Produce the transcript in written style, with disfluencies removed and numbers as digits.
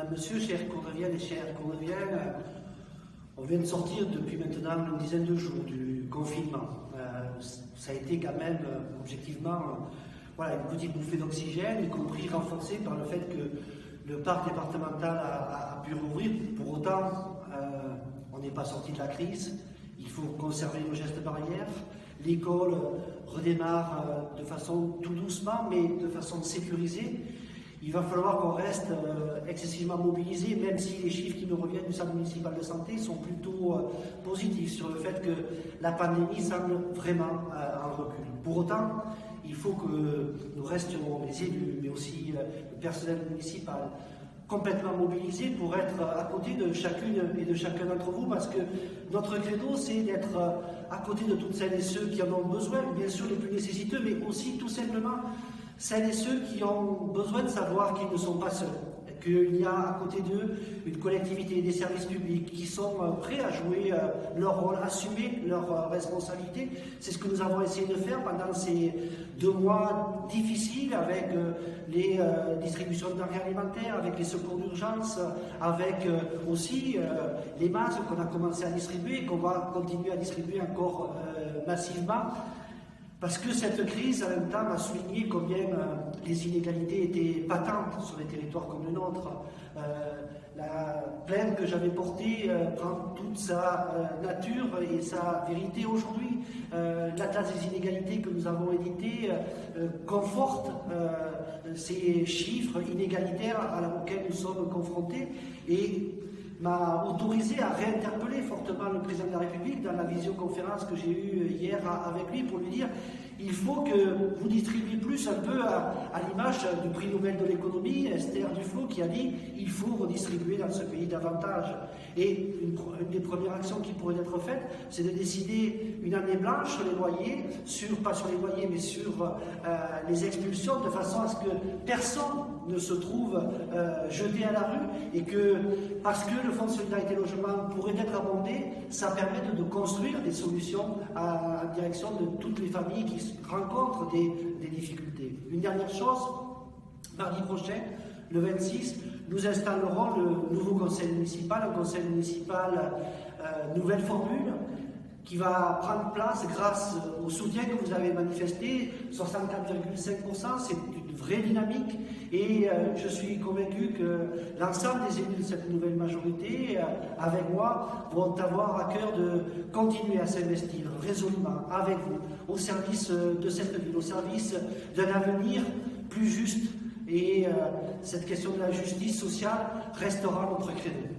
Monsieur, chers Courdeviennes et chers Courdeviennes, on vient de sortir depuis maintenant une dizaine de jours du confinement. Ça a été quand même, objectivement, voilà, une petite bouffée d'oxygène, y compris renforcée par le fait que le parc départemental a pu rouvrir. Pour autant, on n'est pas sorti de la crise. Il faut conserver nos gestes barrières. L'école redémarre de façon tout doucement, mais de façon sécurisée. Il va falloir qu'on reste excessivement mobilisé, même si les chiffres qui nous reviennent du Centre municipal de santé sont plutôt positifs sur le fait que la pandémie semble vraiment en recul. Pour autant, il faut que nous restions, les élus, mais aussi le personnel municipal, complètement mobilisés pour être à côté de chacune et de chacun d'entre vous, parce que notre credo, c'est d'être à côté de toutes celles et ceux qui en ont besoin, bien sûr les plus nécessiteux, mais aussi tout simplement celles et ceux qui ont besoin de savoir qu'ils ne sont pas seuls, qu'il y a à côté d'eux une collectivité, des services publics qui sont prêts à jouer leur rôle, assumer leurs responsabilités. C'est ce que nous avons essayé de faire pendant ces 2 mois difficiles avec les distributions de denrées alimentaires, avec les secours d'urgence, avec aussi les masques qu'on a commencé à distribuer et qu'on va continuer à distribuer encore massivement. Parce que cette crise, en même temps, a souligné combien les inégalités étaient patentes sur des territoires comme le nôtre. La plainte que j'avais portée prend toute sa nature et sa vérité aujourd'hui. L'Atlas des inégalités que nous avons édité conforte ces chiffres inégalitaires auxquels nous sommes confrontés et m'a autorisé à réinterpeller fortement le président de la République dans la visioconférence que j'ai eue hier avec lui pour lui dire il faut que vous distribuiez plus un peu à l'image du prix Nobel de l'économie, Esther Duflo, qui a dit il faut redistribuer dans ce pays davantage. Et une des premières actions qui pourrait être faite, c'est de décider une année blanche sur les loyers, pas sur les loyers, mais sur les expulsions, de façon à ce que personne ne se trouve jeté à la rue et que, parce que le Fonds de solidarité logement pourrait être abondé, ça permet de construire des solutions en direction de toutes les familles qui rencontrent des difficultés. Une dernière chose, mardi prochain, le 26, nous installerons le nouveau conseil municipal, un conseil municipal nouvelle formule, qui va prendre place grâce au soutien que vous avez manifesté, 64,5%, c'est une vraie dynamique et je suis convaincu que l'ensemble des élus de cette nouvelle majorité, avec moi, vont avoir à cœur de continuer à s'investir résolument avec vous, au service de cette ville, au service d'un avenir plus juste et cette question de la justice sociale restera notre credo.